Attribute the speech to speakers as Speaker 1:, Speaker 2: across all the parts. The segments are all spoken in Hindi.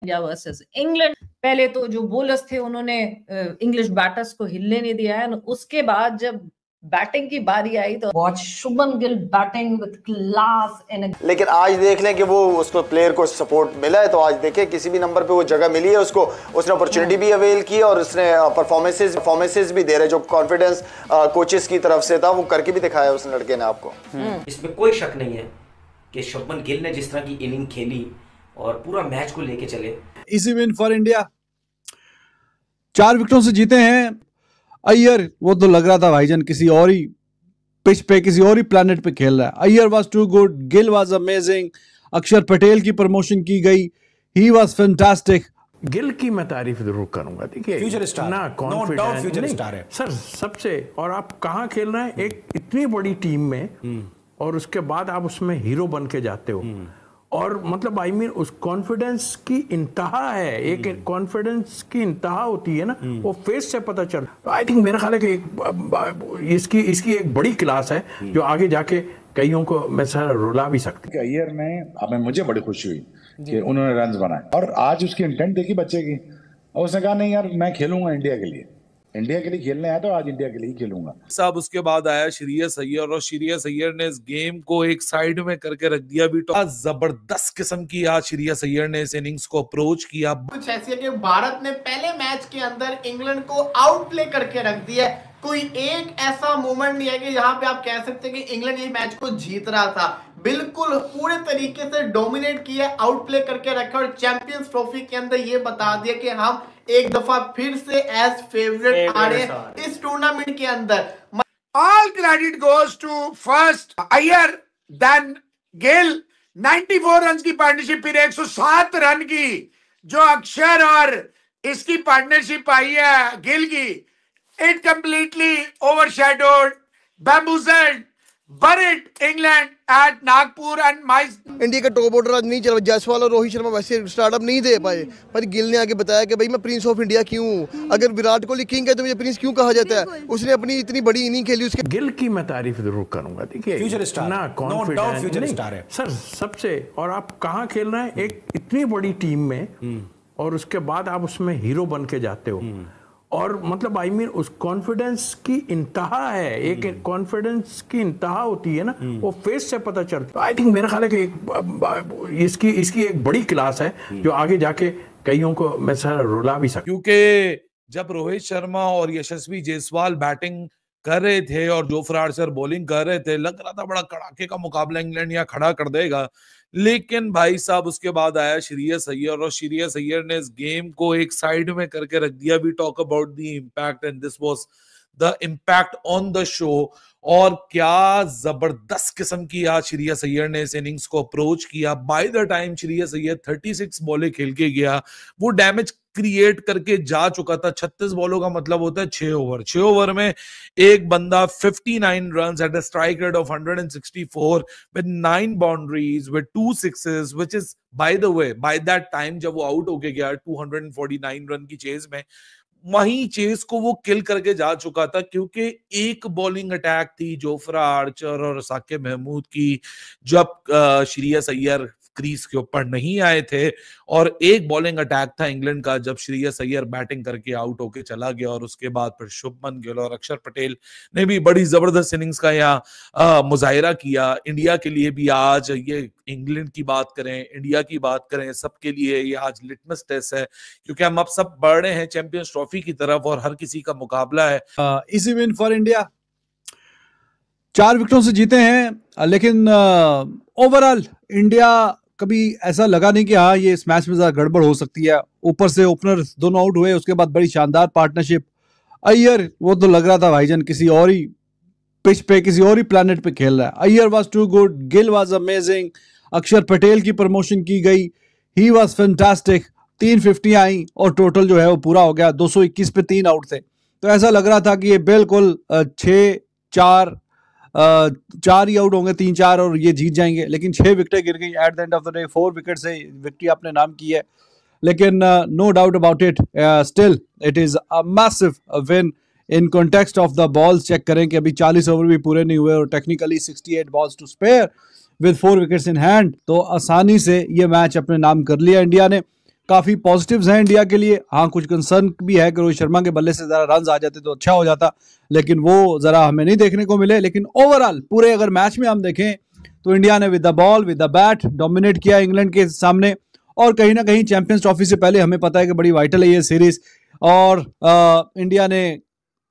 Speaker 1: India versus England. पहले तो जो बोलर्स थे उन्होंने इंग्लिश बैटर्स को हिलने नहीं दिया है। उसके बाद जब बैटिंग की बारी आई तो watch Shubman Gill batting with class in.
Speaker 2: लेकिन आज देख लें कि वो उसको प्लेयर को सपोर्ट मिला है, तो आज देखें किसी भी नंबर पे वो जगह मिली है उसको, उसने अपॉर्चुनिटी भी अवेल की और उसने परफॉर्मेंसेस भी दे रहे, जो कॉन्फिडेंस कोचेस की तरफ से था वो करके भी दिखाया उस लड़के ने आपको।
Speaker 3: इसमें कोई शक नहीं है कि शुभमन गिल ने जिस तरह की इनिंग खेली और पूरा मैच को लेके चले।
Speaker 4: इजी विन फॉर इंडिया, 4 विकेटों से जीते हैं। अय्यर वो तो लग रहा था भाईजान किसी और ही पिच पे, किसी और ही प्लैनेट पे खेल रहा है। Iyer was too good, Gill was amazing, Akshar Patel की प्रमोशन की गई, ही वाज फैंटास्टिक।
Speaker 5: गिल की मैं तारीफ जरूर करूंगा। देखिए
Speaker 6: फ्यूचर स्टार
Speaker 5: ना,
Speaker 6: कॉन्फिडेंस फ्यूचर स्टार है
Speaker 5: सर सबसे। और आप कहाँ खेल रहे हैं एक इतनी बड़ी टीम में, और उसके बाद आप उसमें हीरो बन के जाते हो। और मतलब आई मीन उस कॉन्फिडेंस की इंतहा है, एक कॉन्फिडेंस की इंतहा होती है ना, वो फेस से पता चल। आई थिंक मेरा ख्याल है कि इसकी एक बड़ी क्लास है जो आगे जाके कईयों को मैं सर रुला भी सकती।
Speaker 6: अय्यर ने, अब मुझे बड़ी खुशी हुई कि उन्होंने रन बनाए, और आज उसकी इंटेंट देखी बच्चे की, और उसने कहा नहीं यार मैं खेलूंगा इंडिया के लिए, इंडिया के लिए खेलने आया तो आज इंडिया के लिए ही खेलूंगा
Speaker 7: साहब। उसके बाद आया श्रेयस अय्यर, और श्रेयस अय्यर ने इस गेम को एक साइड में करके रख दिया भी। तो जबरदस्त किस्म की आज श्रेयस अय्यर ने इस इनिंग्स को अप्रोच किया।
Speaker 8: कुछ ऐसी है कि भारत ने पहले मैच के अंदर इंग्लैंड को आउट प्ले करके रख दिया। कोई एक ऐसा मोमेंट नहीं है कि यहाँ पे आप कह सकते हैं कि इंग्लैंड ये मैच को जीत रहा था। बिल्कुल पूरे तरीके से डोमिनेट किया, आउट प्ले करके रखा, और चैंपियंस ट्रॉफी के अंदर ये बता दिया कि हम एक दफा फिर से एज फेवरेट आ रहे हैं इस टूर्नामेंट के अंदर।
Speaker 9: All credit goes to first Iyer, then Gill. 94 run की पार्टनरशिप, फिर 107 रन की जो अक्षर और इसकी पार्टनरशिप आई है गिल की। It completely overshadowed, bamboozled, buried England at Nagpur and my.
Speaker 10: India का टॉप ऑर्डर आज नहीं चला, जायसवाल और रोहित शर्मा वैसे स्टार्टअप नहीं दे पाए, पर गिल ने आगे बताया कि भाई मैं प्रिंस ऑफ इंडिया क्यों हूँ। अगर विराट कोहली किंग है तो मुझे प्रिंस क्यों कहा जाता है। उसने अपनी इतनी बड़ी इनिंग खेली। उसके
Speaker 5: गिल की मैं तारीफ जरूर करूंगा। देखिए
Speaker 6: फ्यूचर स्टार
Speaker 5: ना,
Speaker 6: कॉन्फिडेंस फ्यूचर स्टार है
Speaker 5: सर सबसे। और आप कहाँ खेल रहे हैं एक इतनी बड़ी टीम में, और उसके बाद आप उसमें हीरो बन के जाते हो। और मतलब आई मीन उस कॉन्फिडेंस की इंतहा है, एक कॉन्फिडेंस की इंतहा होती है ना, वो फेस से पता चलता। आई थिंक मेरा ख्याल है कि इसकी एक बड़ी क्लास है जो आगे जाके कईयों को मैं सर रुला भी सकता।
Speaker 7: क्योंकि जब रोहित शर्मा और यशस्वी जायसवाल बैटिंग कर रहे थे और जोफ्रा आर्चर बॉलिंग कर रहे थे, लग रहा था बड़ा कड़ाके का मुकाबला इंग्लैंड यहाँ खड़ा कर देगा। लेकिन भाई साहब उसके बाद आया श्रेयस अय्यर, और श्रेयस अय्यर ने इस गेम को एक साइड में करके रख दिया। We talk about the impact, and this was the impact on the show. और क्या जबरदस्त किस्म की आज श्रेयस अय्यर ने इस इनिंग्स को अप्रोच किया। By the time Shreyas Iyer 36 बॉलें खेल के गया, वो डैमेज क्रिएट करके जा चुका था। 36 बॉलों का मतलब होता है 6 ओवर। 6 ओवर में एक बंदा 59 runs at a strike rate of 164 with 9 boundaries with 2 sixes, which is by the way by that time जब वो आउट होके गया 249 रन की चेज में, वहीं चेस को वो किल करके जा चुका था। क्योंकि एक बॉलिंग अटैक थी जोफ्रा आर्चर और साकिब महमूद की जब श्रेयस अय्यर क्रीज के ऊपर नहीं आए थे, और एक बॉलिंग अटैक था इंग्लैंड का जब श्रेयस अय्यर बैटिंग करके आउट होके चला गया। और उसके बाद फिर शुभमन गिल और अक्षर पटेल ने भी बड़ी जबरदस्त इनिंग्स का यहाँ मुजाहिरा किया। इंडिया के लिए भी आज ये, इंग्लैंड की बात करें, इंडिया की बात करें, सबके लिए ये आज लिटमस टेस्ट है, क्योंकि हम अब सब बढ़ रहे हैं चैंपियंस ट्रॉफी की तरफ और हर किसी का मुकाबला है।
Speaker 4: इजी विन फॉर इंडिया, 4 विकेटों से जीते हैं। लेकिन ओवरऑल इंडिया कभी ऐसा लगा नहीं कि हाँ ये इस मैच में ज्यादा गड़बड़ हो सकती है। ऊपर से ओपनर दोनों आउट हुए, उसके बाद बड़ी शानदार पार्टनरशिप। अय्यर वो तो लग रहा था भाईजान किसी और ही पिच पे, किसी और ही प्लैनेट पे खेल रहा है। Iyer was too good, Gill was amazing, Akshar Patel की प्रमोशन की गई, ही वाज फैंटास्टिक। 350 आई और टोटल जो है वो पूरा हो गया। 221 पे 3 आउट थे, तो ऐसा लग रहा था कि ये बिल्कुल 6-4 4 ही आउट होंगे, 3-4 और ये जीत जाएंगे। लेकिन 6 विकेटें गिर गई at the end of the day. 4 wicket से विक्ट्री अपने नाम की है। लेकिन no doubt about it, still it is a massive win in context of the balls. Check करें कि अभी 40 ओवर भी पूरे नहीं हुए और technically 68 balls to spare with 4 wickets in hand. तो आसानी से ये मैच अपने नाम कर लिया इंडिया ने। काफी पॉजिटिव्स हैं इंडिया के लिए। हाँ, कुछ कंसर्न भी है कि रोहित शर्मा के बल्ले से जरा रन आ जाते तो अच्छा हो जाता, लेकिन वो जरा हमें नहीं देखने को मिले। लेकिन ओवरऑल पूरे अगर मैच में हम देखें तो इंडिया ने with the ball with the bat dominate किया इंग्लैंड के सामने, और कहीं ना कहीं चैंपियंस ट्रॉफी से पहले हमें पता है कि बड़ी वाइटल है ये सीरीज, और इंडिया ने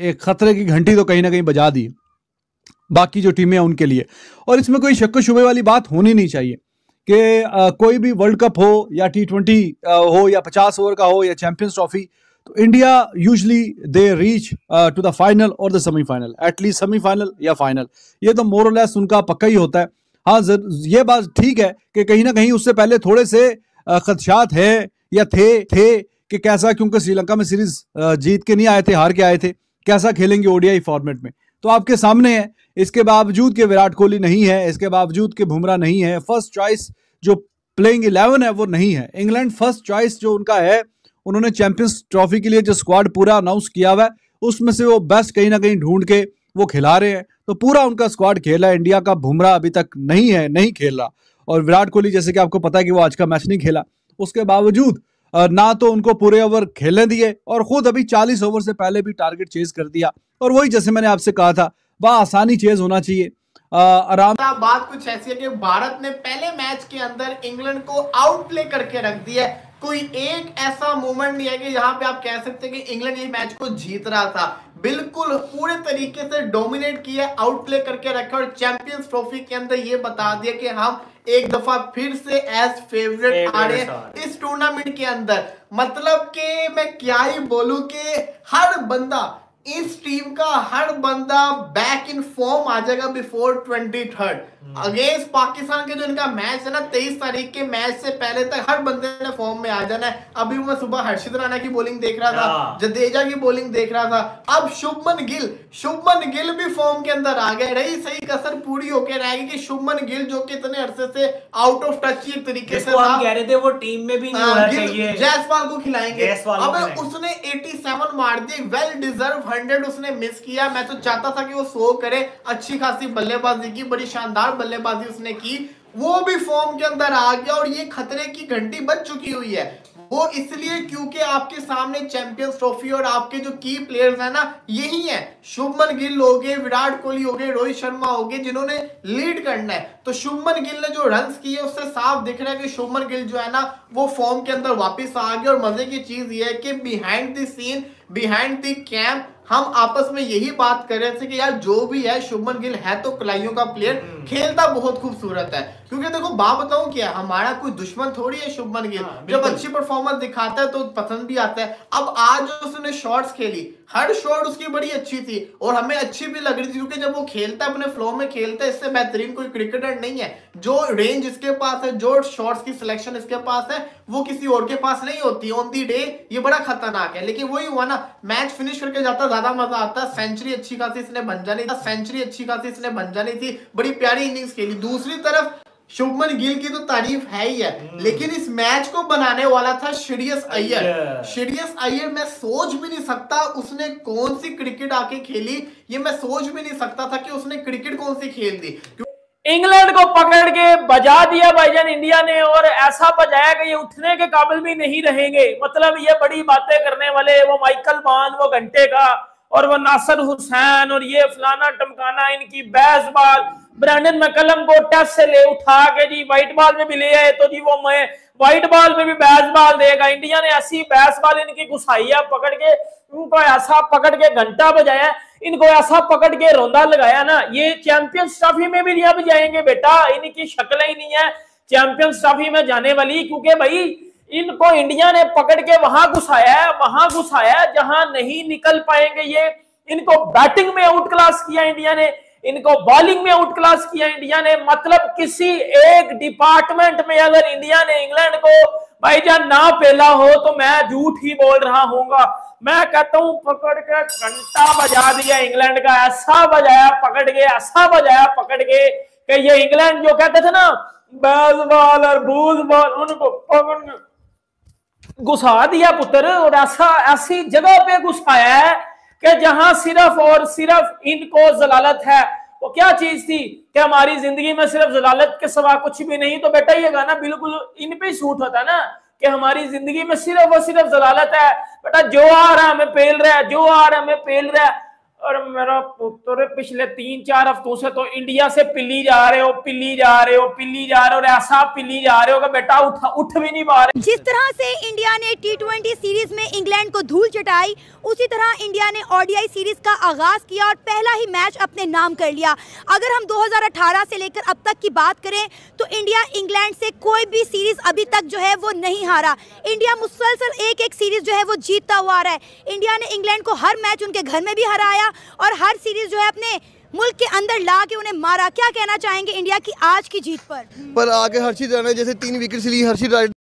Speaker 4: एक खतरे की घंटी तो कहीं ना कहीं बजा दी बाकी जो टीमें हैं उनके लिए। और इसमें कोई शक शुबे वाली बात होनी नहीं चाहिए कि कोई भी वर्ल्ड कप हो या T20 हो या 50 ओवर का हो या चैंपियंस ट्रॉफी, तो India usually they reach to the final और द सेमीफाइनल, एटलीस्ट सेमीफाइनल या फाइनल, ये तो मोर और लेस उनका पक्का ही होता है। हाँ, ये बात ठीक है कि कहीं ना कहीं उससे पहले थोड़े से खदशात है या थे कि कैसा, क्योंकि श्रीलंका में सीरीज जीत के नहीं आए थे, हार के आए थे, कैसा खेलेंगे ओडीआई फॉर्मेट में, तो आपके सामने है। इसके बावजूद के विराट कोहली नहीं है, इसके बावजूद के बुमराह नहीं है, फर्स्ट चॉइस जो प्लेइंग 11 है वो नहीं है। इंग्लैंड फर्स्ट चॉइस जो उनका है, उन्होंने चैंपियंस ट्रॉफी के लिए जो स्क्वाड पूरा अनाउंस किया हुआ है उसमें से वो बेस्ट कहीं ना कहीं ढूंढ के वो खिला रहे हैं, तो पूरा उनका स्क्वाड खेला है। इंडिया का बुमराह अभी तक नहीं खेल रहा, और विराट कोहली जैसे कि आपको पता है कि वो आज का मैच नहीं खेला, उसके बावजूद ना तो उनको पूरे ओवर खेलने दिए और खुद अभी 40 ओवर से पहले भी टारगेट चेज कर दिया। और वही जैसे मैंने आपसे कहा था, वह आसानी चेज होना चाहिए, आराम।
Speaker 8: बात कुछ ऐसी है कि भारत ने पहले मैच के अंदर इंग्लैंड को आउट प्ले करके रख दिया है। कोई एक ऐसा मोमेंट नहीं है कि जहां पे आप कह सकते हैं कि इंग्लैंड ये मैच को जीत रहा था। बिल्कुल पूरे तरीके से डोमिनेट किया, आउट प्ले करके रखा, और चैंपियंस ट्रॉफी के अंदर ये बता दिया कि हम एक दफा फिर से एज फेवरेट आ रहे हैं इस टूर्नामेंट के अंदर। मतलब कि मैं क्या ही बोलूं कि हर बंदा, इस टीम का हर बंदा बैक इन फॉर्म आ जाएगा बिफोर 23rd अगेंस्ट पाकिस्तान के जो इनका मैच है ना 23 तारीख के मैच से पहले तक हर बंदे ने फॉर्म में आ जाना है। अभी मैं सुबह हर्षित राणा की बॉलिंग देख रहा था, जडेजा की बॉलिंग देख रहा था, अब शुभमन गिल भी फॉर्म के अंदर आ गए। रही सही कसर पूरी होकर रहेगी कि शुभमन गिल जो कि इतने अरसे से आउट ऑफ टच एक तरीके से
Speaker 11: हम कह रहे थे वो टीम में भी नहीं होना चाहिए,
Speaker 8: जायसवाल को खिलाएंगे, अब उसने 87 मार दिए, वेल डिजर्व 100 उसने मिस किया। मैं तो चाहता था कि वो 100 करे, अच्छी खासी बल्लेबाजी की, बड़ी शानदार बल्लेबाजी उसने की, वो भी फॉर्म के अंदर आ गया और ये खतरे की घंटी बज चुकी हुई है। वो इसलिए क्योंकि आपके सामने चैंपियंस ट्रॉफी और आपके जो की प्लेयर्स हैं ना यही है, शुभमन गिल हो गए, विराट कोहली हो गए, रोहित शर्मा हो गए, जिन्होंने लीड करना है। तो शुभमन गिल ने जो रन्स किए उससे साफ दिख रहा है कि शुभमन गिल जो है ना वो फॉर्म के अंदर वापस आ गए। और मजे की चीज ये है कि behind the scene, behind the camp हम आपस में यही बात कर रहे थे कि यार जो भी है शुभमन गिल है तो कलाइयों का प्लेयर, खेलता बहुत खूबसूरत है। क्योंकि देखो बात बताऊं क्या, हमारा कोई दुश्मन थोड़ी है शुभमन गिल, जब अच्छी परफॉर्मेंस दिखाता है तो पसंद भी आता है। अब आज उसने शॉट्स खेली, हर शॉट उसकी बड़ी अच्छी थी और हमें अच्छी भी लग रही थी, क्योंकि जब वो खेलता है अपने फ्लो में खेलता है, इससे बेहतरीन कोई क्रिकेटर नहीं है। जो रेंज इसके पास है, जो शॉट्स की सिलेक्शन इसके पास है, वो किसी और के पास नहीं होती। ऑन दी डे ये बड़ा खतरनाक है, लेकिन वही हुआ ना, मैच फिनिश करके जाता ज्यादा मजा आता है। सेंचुरी अच्छी खासी इसने बन जानी थी, बड़ी प्यारी इनिंग्स खेली। दूसरी तरफ शुभमन गिल की तो तारीफ है ही है, लेकिन इस मैच को बनाने वाला था श्रेयस अय्यर। श्रेयस अय्यर मैं सोच भी नहीं सकता उसने कौन सी क्रिकेट आके खेली, ये मैं सोच भी नहीं सकता था कि उसने क्रिकेट कौन सी खेल दी।
Speaker 11: इंग्लैंड को पकड़ के बजा दिया भाईजान इंडिया ने, और ऐसा बजाया कि ये उठने के काबिल भी नहीं रहेंगे। मतलब ये बड़ी बातें करने वाले, वो माइकल मान, वो घंटे का, और वो नासिर हुसैन, और ये फलाना टमकाना, इनकी बैसबाल, ब्रैंडन मैकलम को टेस्ट से ले उठा के जी व्हाइट बॉल में भी ले आए, तो जी वो मैं व्हाइट बॉल में भी बैसबाल देगा। इंडिया ने ऐसी बैसबाल इनकी घुसाई है पकड़ के, उनको ऐसा पकड़ के घंटा बजाया, इनको ऐसा पकड़ के रोंदा लगाया ना, ये चैंपियंस ट्रॉफी में भी नहीं अब जाएंगे बेटा, इनकी शक्ल ही नहीं है चैंपियंस ट्रॉफी में जाने वाली। क्योंकि भाई इनको इंडिया ने पकड़ के वहां घुसाया जहां नहीं निकल पाएंगे ये। इनको बैटिंग में आउट क्लास किया इंडिया ने, इनको बॉलिंग में आउट क्लास किया इंडिया ने। मतलब किसी एक डिपार्टमेंट में अगर इंडिया ने इंग्लैंड को भाईजान ना पेला हो तो मैं झूठ ही बोल रहा हूँगा। मैं कहता हूं पकड़ के घंटा बजा दिया इंग्लैंड का, ऐसा बजाया पकड़ के, ऐसा बजाया पकड़ के कि ये इंग्लैंड जो कहते थे ना बेसबॉल और बूजबॉल, उनको पकड़ के घुसा दिया पुत्र, और ऐसी जगह पे घुसाया है कि जहां सिर्फ और सिर्फ इनको जलालत है। वो क्या चीज थी कि हमारी जिंदगी में सिर्फ जलालत के सिवा कुछ भी नहीं, तो बेटा ये गाना बिल्कुल इन पे सूट होता है ना। कि हमारी जिंदगी में सिर्फ और सिर्फ जलालत है। बेटा जो आ रहा है हमें पेल रहा है, जो आ रहा है हमें पेल रहा है। और मेरा पुत्र पिछले 3-4 हफ्तों से तो इंडिया से पिल्ली जा रहे हो, पिल्ली जा रहे हो, पिल्ली जा रहे हो, और ऐसा पिल्ली जा रहे हो कि बेटा उठ भी नहीं पा रहे।
Speaker 12: जिस तरह से इंडिया ने T20 सीरीज में इंग्लैंड को धूल चटाई, उसी तरह इंडिया ने ODI सीरीज का आगाज किया और पहला ही मैच अपने नाम कर लिया। अगर हम 2018 से लेकर अब तक की बात करें तो इंडिया इंग्लैंड से कोई भी सीरीज अभी तक जो है वो नहीं हारा। इंडिया मुसलसल एक सीरीज जो है वो जीतता हुआ आ रहा है। इंडिया ने इंग्लैंड को हर मैच उनके घर में भी हराया और हर सीरीज जो है अपने मुल्क के अंदर ला के उन्हें मारा। क्या कहना चाहेंगे इंडिया की आज की जीत पर?
Speaker 10: आगे हर्षित राणा जैसे 3 विकेट ली, हर्षित